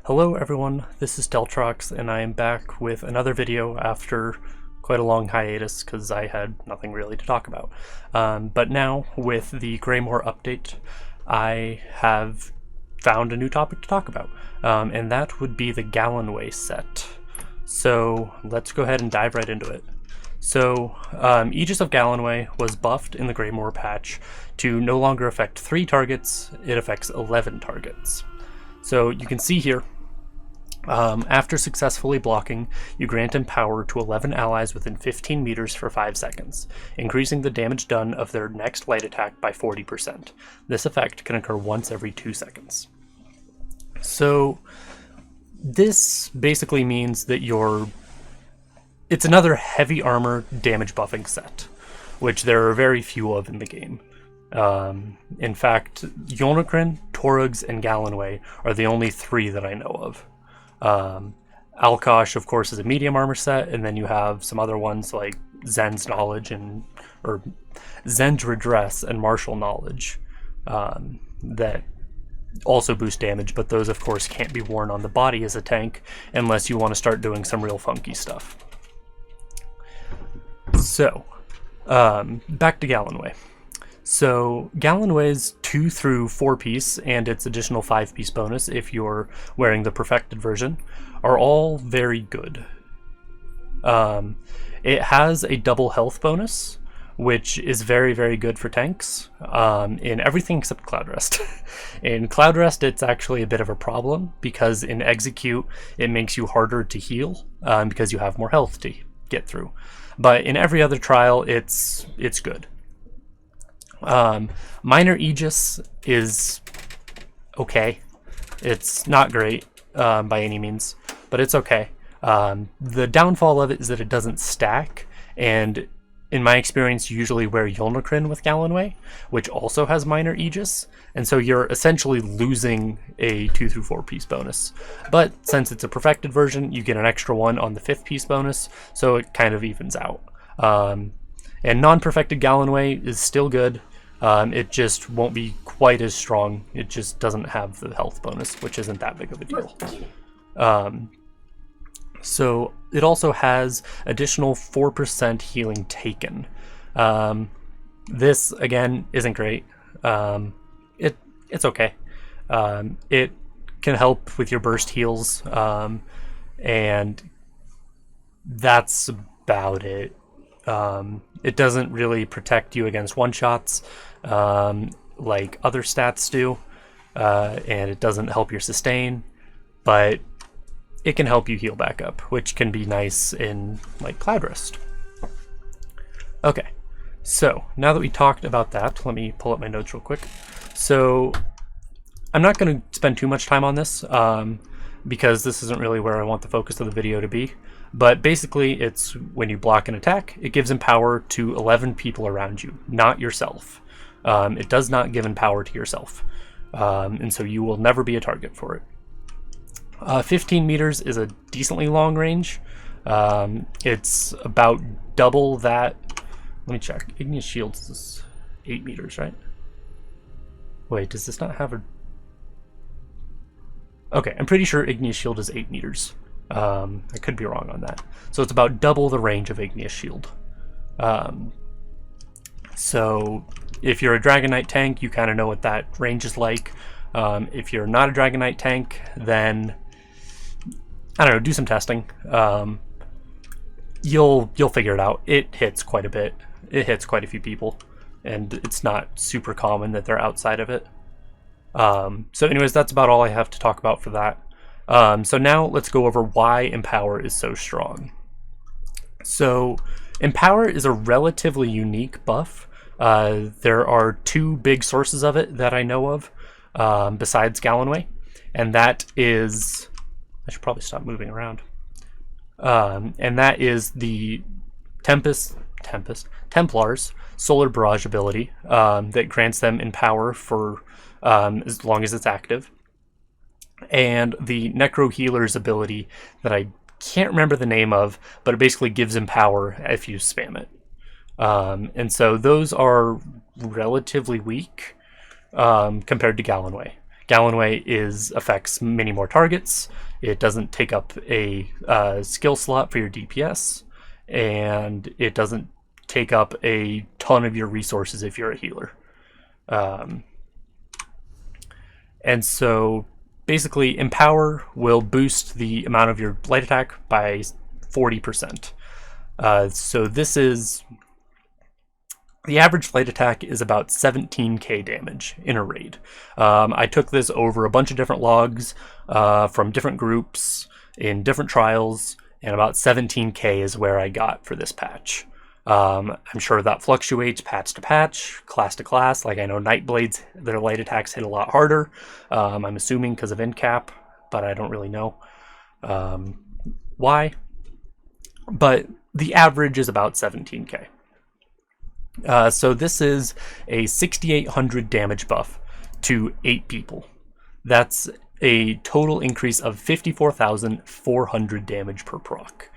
Hello everyone, this is Deltrox, and I am back with another video after quite a long hiatus because I had nothing really to talk about. But now, with the Greymoor update, I have found a new topic to talk about, and that would be the Galenwe set. So let's go ahead and dive right into it. So, Aegis of Galenwe was buffed in the Greymoor patch to no longer affect 3 targets, it affects 11 targets. So you can see here, after successfully blocking, you grant Empower to 11 allies within 15 meters for 5 seconds, increasing the damage done of their next light attack by 40%. This effect can occur once every 2 seconds. So this basically means that it's another heavy armor damage buffing set, which there are very few of in the game. In fact, Yolnahkriin, Torug's, and Galenwe are the only 3 that I know of. Alkosh, of course, is a medium armor set, and then you have some other ones like Zen's Knowledge or Zen's Redress and Martial Knowledge that also boost damage, but those, of course, can't be worn on the body as a tank unless you want to start doing some real funky stuff. So, back to Galenwe. So Galenwe's 2 through 4 piece and its additional 5 piece bonus if you're wearing the perfected version are all very good. It has a double health bonus, which is very, very good for tanks in everything except Cloud Rest. In Cloud Rest, it's actually a bit of a problem because in Execute, it makes you harder to heal because you have more health to get through. But in every other trial, it's good. Minor Aegis is okay. It's not great by any means, but it's okay. The downfall of it is that it doesn't stack, and in my experience, you usually wear Yolnahkriin with Galenwe, which also has Minor Aegis, and so you're essentially losing a 2 through 4 piece bonus. But since it's a perfected version, you get an extra one on the 5th piece bonus, so it kind of evens out. And non-perfected Galenwe is still good. It just won't be quite as strong. It just doesn't have the health bonus, which isn't that big of a deal. So it also has additional 4% healing taken. This, again, isn't great. It's okay. It can help with your burst heals, and that's about it. It doesn't really protect you against one-shots like other stats do, and it doesn't help your sustain, but it can help you heal back up, which can be nice in like Cloud Rest. Okay, so now that we talked about that, let me pull up my notes real quick. So I'm not going to spend too much time on this because this isn't really where I want the focus of the video to be. But basically, it's when you block an attack, it gives Empower to 11 people around you, not yourself. It does not give Empower to yourself, and so you will never be a target for it. 15 meters is a decently long range. It's about double that. Let me check. Igneous Shields is 8 meters, right? Wait, does this not have a... Okay, I'm pretty sure Igneous Shield is 8 meters. I could be wrong on that. So it's about double the range of Igneous Shield. So if you're a Dragon Knight tank, you kind of know what that range is like. If you're not a Dragon Knight tank, then I don't know, do some testing. You'll figure it out. It hits quite a bit. It hits quite a few people, and it's not super common that they're outside of it. So anyways, that's about all I have to talk about for that. So now let's go over why Empower is so strong. So Empower is a relatively unique buff. There are 2 big sources of it that I know of, besides Galenwe, and that is... I should probably stop moving around. And that is the Templars Solar Barrage ability that grants them Empower for as long as it's active. And the Necro Healer's ability that I can't remember the name of, but it basically gives Empower if you spam it. And so those are relatively weak compared to Galenwe. Galenwe affects many more targets. It doesn't take up a skill slot for your DPS, and it doesn't take up a ton of your resources if you're a healer. And so basically, Empower will boost the amount of your light attack by 40%. So this is... The average light attack is about 17k damage in a raid. I took this over a bunch of different logs from different groups in different trials, and about 17k is where I got for this patch. I'm sure that fluctuates patch to patch, class to class. Like, I know Nightblades, their light attacks hit a lot harder. I'm assuming because of end cap, but I don't really know why. But the average is about 17k. So this is a 6,800 damage buff to 8 people. That's a total increase of 54,400 damage per proc.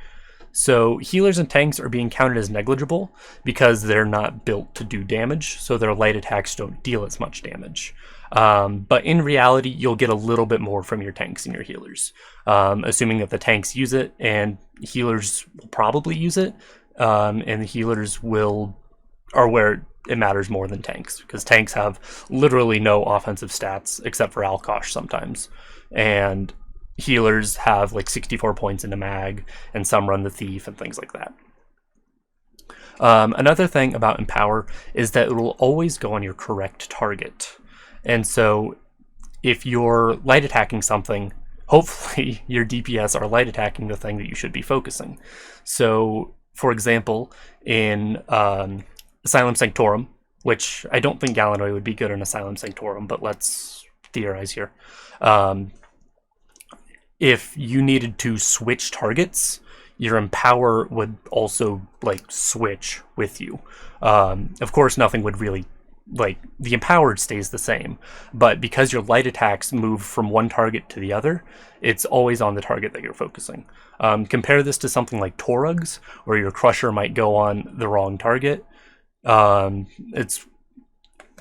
So healers and tanks are being counted as negligible because they're not built to do damage, so their light attacks don't deal as much damage. But in reality, you'll get a little bit more from your tanks and your healers, assuming that the tanks use it, and healers will probably use it, and the healers are where it matters more than tanks, because tanks have literally no offensive stats except for Alkosh sometimes, and healers have like 64 points in a mag, and some run the thief and things like that. Another thing about Empower is that it will always go on your correct target, and so if you're light attacking something, hopefully your DPS are light attacking the thing that you should be focusing. So for example, in Asylum Sanctorum, which I don't think Galenwe would be good in Asylum Sanctorum, but let's theorize here. If you needed to switch targets, your Empower would also like switch with you. Of course, nothing would really, like, the Empowered stays the same, but because your light attacks move from one target to the other, it's always on the target that you're focusing. Compare this to something like Torug's, where your Crusher might go on the wrong target. It's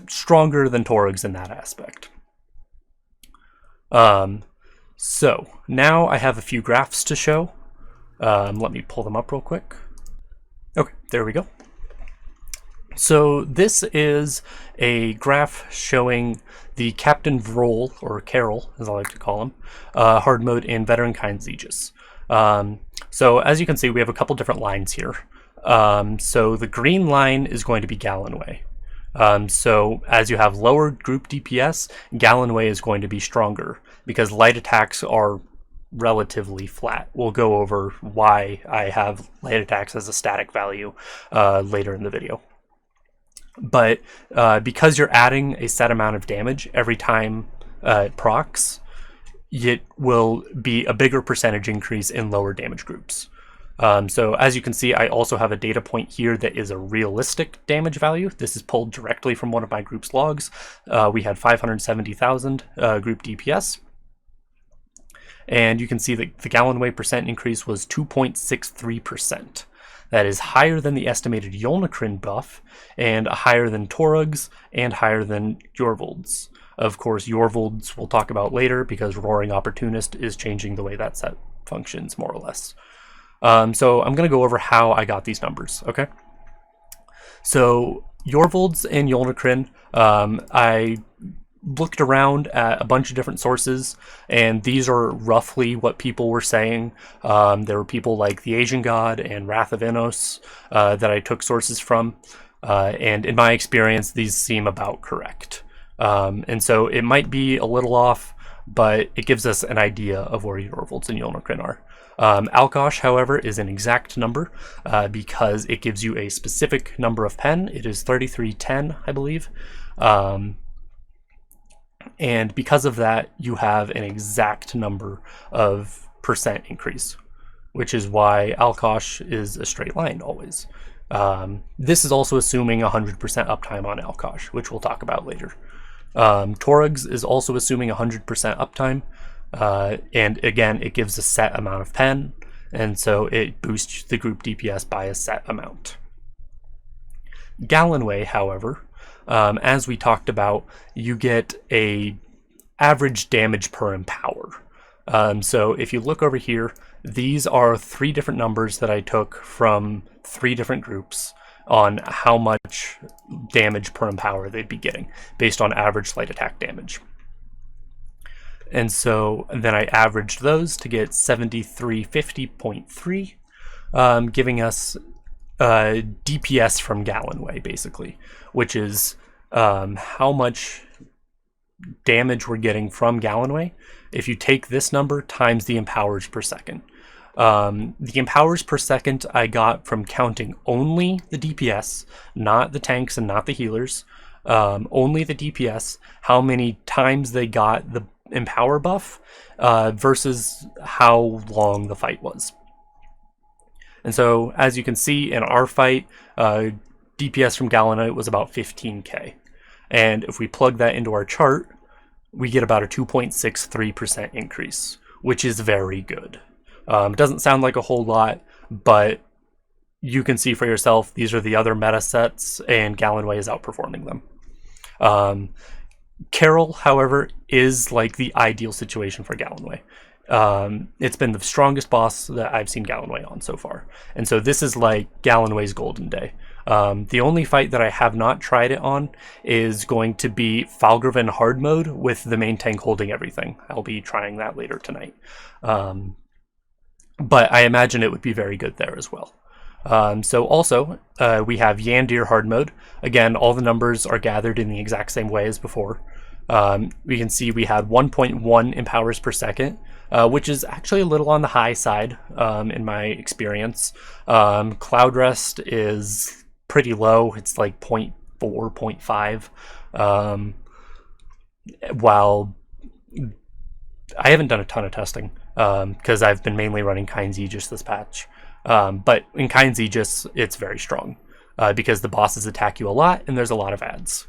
stronger than Torug's in that aspect. So now I have a few graphs to show. Let me pull them up real quick. Okay, there we go. So this is a graph showing the Captain Vrol, or Carol as I like to call him, hard mode in Veteran Kind's Aegis. So as you can see, we have a couple different lines here. So the green line is going to be Galenwe. So as you have lower group DPS, Galenwe is going to be stronger because light attacks are relatively flat. We'll go over why I have light attacks as a static value later in the video. But because you're adding a set amount of damage every time it procs, it will be a bigger percentage increase in lower damage groups. So as you can see, I also have a data point here that is a realistic damage value. This is pulled directly from one of my group's logs. We had 570,000 group DPS. And you can see that the Galenwe percent increase was 2.63%. That is higher than the estimated Yolnahkrin buff, and higher than Torug's, and higher than Yorvold's. Of course, Yorvold's we'll talk about later, because Roaring Opportunist is changing the way that set functions, more or less. So I'm going to go over how I got these numbers, okay? So Yorvold's and Yolnahkrin, I looked around at a bunch of different sources, and these are roughly what people were saying. There were people like the Asian God and Wrath of Innos that I took sources from, and in my experience, these seem about correct. And so it might be a little off, but it gives us an idea of where Yorvold's and Yolnahkrin are. Alkosh, however, is an exact number because it gives you a specific number of pen. It is 3310, I believe. And because of that, you have an exact number of percent increase, which is why Alkosh is a straight line always. This is also assuming 100% uptime on Alkosh, which we'll talk about later. Torug's is also assuming 100% uptime, and again, it gives a set amount of pen, and so it boosts the group DPS by a set amount. Galenwe, however, as we talked about, you get a average damage per empower. So if you look over here, these are 3 different numbers that I took from 3 different groups on how much damage per empower they'd be getting based on average light attack damage. And so then I averaged those to get 7350.3, giving us DPS from Galenwe, basically, which is how much damage we're getting from Galenwe if you take this number times the empowers per second. The empowers per second I got from counting only the DPS, not the tanks and not the healers, only the DPS, how many times they got the empower buff versus how long the fight was. And so as you can see in our fight, DPS from Galenwe was about 15k. And if we plug that into our chart, we get about a 2.63% increase, which is very good. It doesn't sound like a whole lot, but you can see for yourself, these are the other meta sets, and Galenwe is outperforming them. Carol, however, is like the ideal situation for Galenwe. It's been the strongest boss that I've seen Galenwe on so far. And so this is like Galenwe's golden day. The only fight that I have not tried it on is going to be Falgraven hard mode with the main tank holding everything. I'll be trying that later tonight. But I imagine it would be very good there as well. So also, we have Yandir hard mode. Again, all the numbers are gathered in the exact same way as before. We can see we had 1.1 empowers per second, which is actually a little on the high side in my experience. Cloud Rest is pretty low. It's like 0.4, 0.5. While I haven't done a ton of testing because I've been mainly running Kind's Aegis this patch. But in Kind's Aegis, it's very strong because the bosses attack you a lot and there's a lot of ads.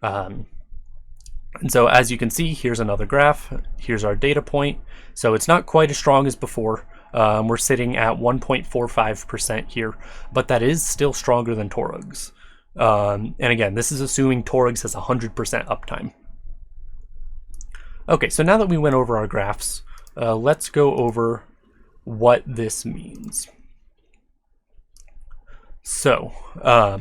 And so as you can see, here's another graph. Here's our data point. So it's not quite as strong as before. We're sitting at 1.45% here, but that is still stronger than Torug's. And again, this is assuming Torug's has 100% uptime. Okay, so now that we went over our graphs, let's go over what this means. So, a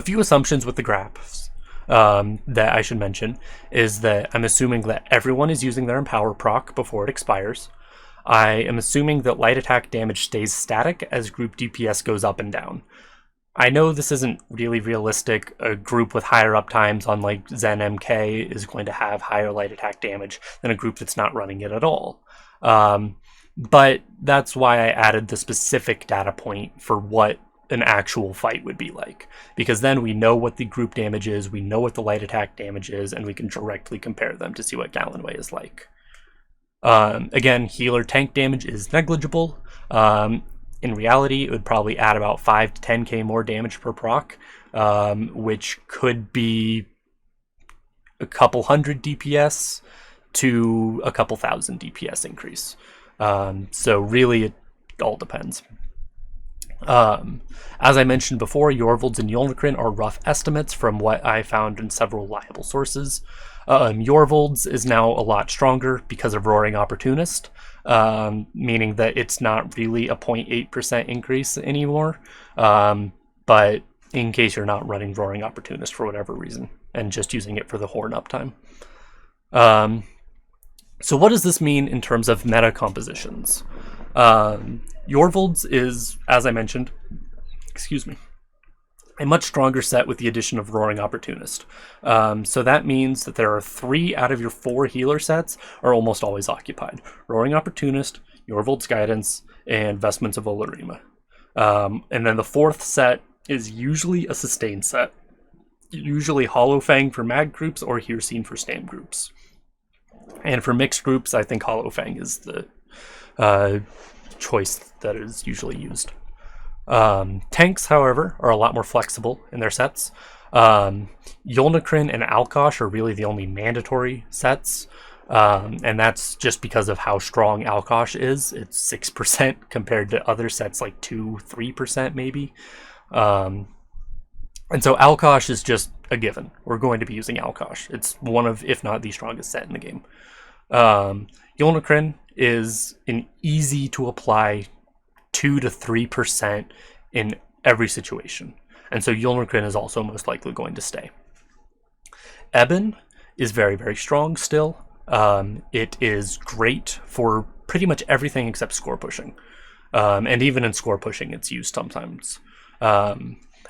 few assumptions with the graphs that I should mention is that I'm assuming that everyone is using their Empower proc before it expires. I am assuming that light attack damage stays static as group DPS goes up and down. I know this isn't really realistic. A group with higher uptimes on like Zen MK is going to have higher light attack damage than a group that's not running it at all. But that's why I added the specific data point for what an actual fight would be like, because then we know what the group damage is, we know what the light attack damage is, and we can directly compare them to see what Galenwe is like. Again, healer tank damage is negligible. In reality, it would probably add about 5 to 10k more damage per proc, which could be a couple hundred DPS to a couple thousand DPS increase. So really, it all depends. As I mentioned before, Yorvold's and Yolnahkrin are rough estimates from what I found in several reliable sources. Yorvold's is now a lot stronger because of Roaring Opportunist, meaning that it's not really a 0.8% increase anymore, but in case you're not running Roaring Opportunist for whatever reason, and just using it for the Horn uptime. So what does this mean in terms of meta compositions? Yorvold's is, as I mentioned, a much stronger set with the addition of Roaring Opportunist. So that means that there are 3 out of your 4 healer sets are almost always occupied. Roaring Opportunist, Yorvold's Guidance, and Vestments of Olarima. And then the 4th set is usually a sustain set. Usually Hollow Fang for mag groups or Hircine for stam groups. And for mixed groups, I think Hollow Fang is the choice that is usually used. Tanks, however, are a lot more flexible in their sets. Yolnahkrin and Alkosh are really the only mandatory sets, and that's just because of how strong Alkosh is. It's 6% compared to other sets like 2-3% maybe. And so Alkosh is just a given. We're going to be using Alkosh. It's one of, if not the strongest set in the game. Yolnahkriin is an easy to apply 2 to 3% in every situation. And so Yolnahkriin is also most likely going to stay. Eben is very, very strong still. It is great for pretty much everything except score pushing. And even in score pushing, it's used sometimes.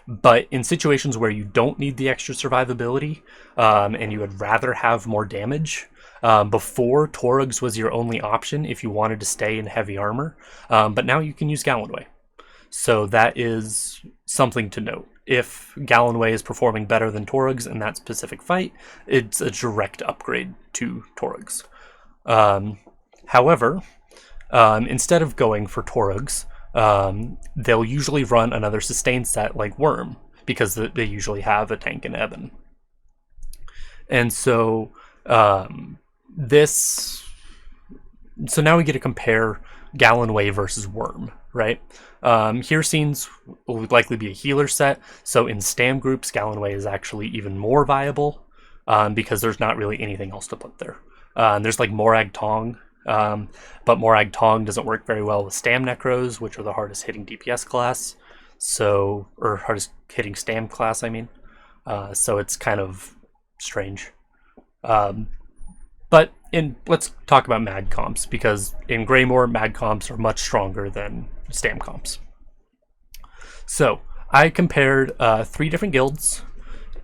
But in situations where you don't need the extra survivability, and you would rather have more damage, before Torug's was your only option if you wanted to stay in heavy armor, but now you can use Galenwe. So that is something to note. If Galenwe is performing better than Torug's in that specific fight, it's a direct upgrade to Torug's. However, instead of going for Torug's, they'll usually run another sustain set like Worm, because they usually have a tank in Eben. And so so now we get to compare Galenwe versus Worm, right? Here scenes will likely be a healer set, so in Stam groups, Galenwe is actually even more viable, because there's not really anything else to put there. There's like Morag Tong, but Morag Tong doesn't work very well with Stam Necros, which are the hardest hitting DPS class, or hardest hitting Stam class, I mean. So it's kind of strange. But let's talk about Mad Comps, because in Greymoor, Mad Comps are much stronger than Stam Comps. So I compared 3 different guilds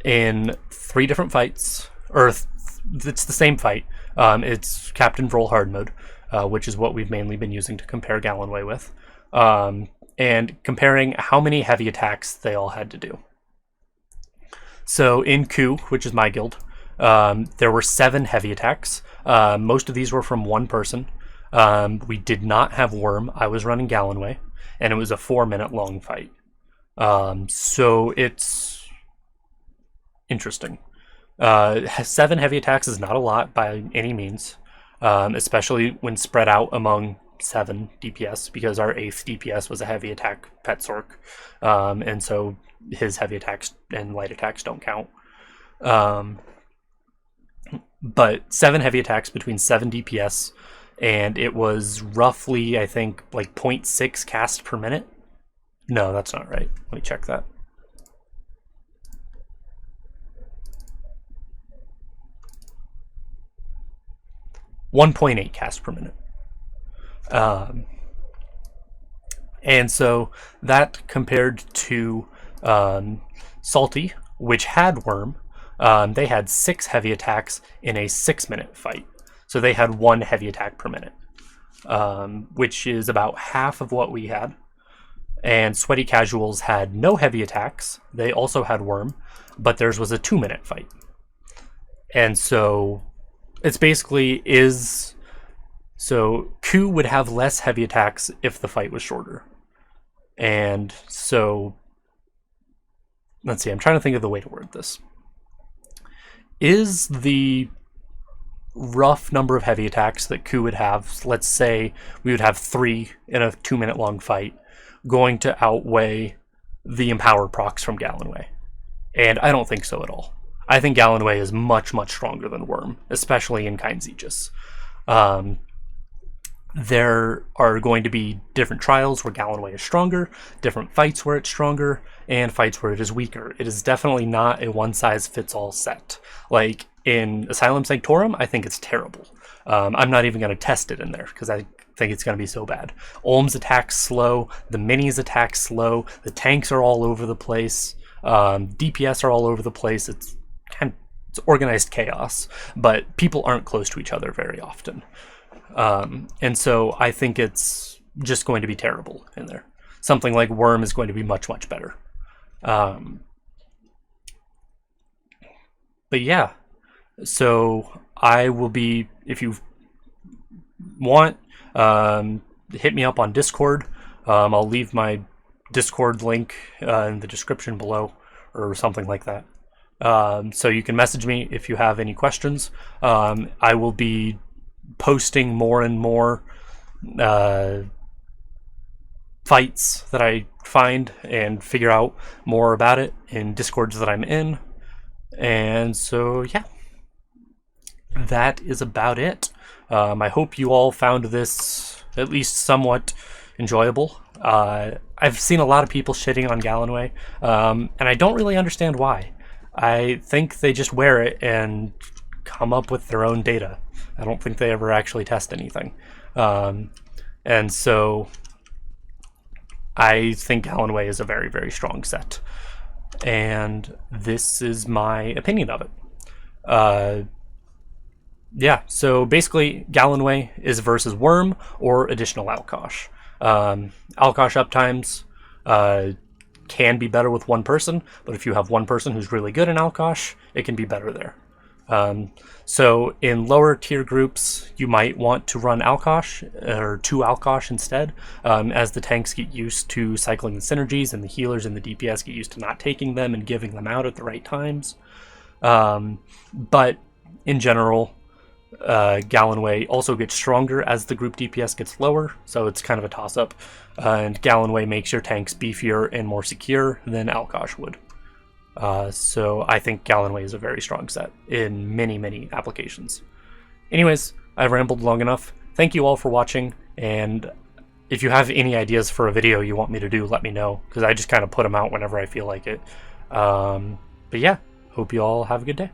in 3 different fights, or it's the same fight. It's Captain Vrol hard mode, which is what we've mainly been using to compare Galenwe with, and comparing how many heavy attacks they all had to do. So in Ku, which is my guild, there were 7 heavy attacks. Most of these were from one person. We did not have Worm. I was running Galenwe, and it was a 4-minute long fight. So it's interesting. 7 heavy attacks is not a lot by any means, especially when spread out among 7 DPS, because our 8th DPS was a heavy attack Petsork, and so his heavy attacks and light attacks don't count. But 7 heavy attacks between 7 DPS, and it was roughly, I think, like 0.6 cast per minute. No, that's not right. Let me check that. .8 cast per minute. And so that compared to Salty, which had Worm, they had 6 heavy attacks in a 6-minute fight. So they had 1 heavy attack per minute, which is about half of what we had. And Sweaty Casuals had no heavy attacks. They also had Worm, but theirs was a 2-minute fight. And so it's basically so Ku would have less heavy attacks if the fight was shorter. And so, let's see, I'm trying to think of the way to word this. Is the rough number of heavy attacks that Ku would have, let's say we would have 3 in a 2-minute long fight, going to outweigh the Empower procs from Galenwe? And I don't think so at all. I think Galenwe is much, much stronger than Worm, especially in Kind Aegis. There are going to be different trials where Galenwe is stronger, different fights where it's stronger, and fights where it is weaker. It is definitely not a one-size-fits-all set. Like in Asylum Sanctorum, I think it's terrible. I'm not even going to test it in there because I think it's going to be so bad. Olm's attack's slow, the minis attack slow, the tanks are all over the place, DPS are all over the place. It's organized chaos, but people aren't close to each other very often. And so I think it's just going to be terrible in there. Something like Worm is going to be much, much better. But yeah, so I will be, if you want, hit me up on Discord. I'll leave my Discord link in the description below or something like that. So you can message me if you have any questions. I will be posting more and more fights that I find and figure out more about it in discords that I'm in. And so yeah, that is about it. I hope you all found this at least somewhat enjoyable. I've seen a lot of people shitting on Galenwe, and I don't really understand why. I think they just wear it and come up with their own data. I don't think they ever actually test anything. And so I think Galenwe is a very, very strong set. And this is my opinion of it. Yeah, so basically Galenwe is versus Worm or additional Alkosh. Alkosh uptimes can be better with one person, but if you have one person who's really good in Alkosh, it can be better there. So in lower tier groups, you might want to run Alkosh or 2 Alkosh instead, as the tanks get used to cycling the synergies and the healers and the DPS get used to not taking them and giving them out at the right times. But in general, Galenwe also gets stronger as the group DPS gets lower, so it's kind of a toss-up. And Galenwe makes your tanks beefier and more secure than Alkosh would. So I think Galenwe is a very strong set in many, many applications. Anyways, I've rambled long enough. Thank you all for watching, and if you have any ideas for a video you want me to do, let me know, because I just kind of put them out whenever I feel like it. But yeah, hope you all have a good day.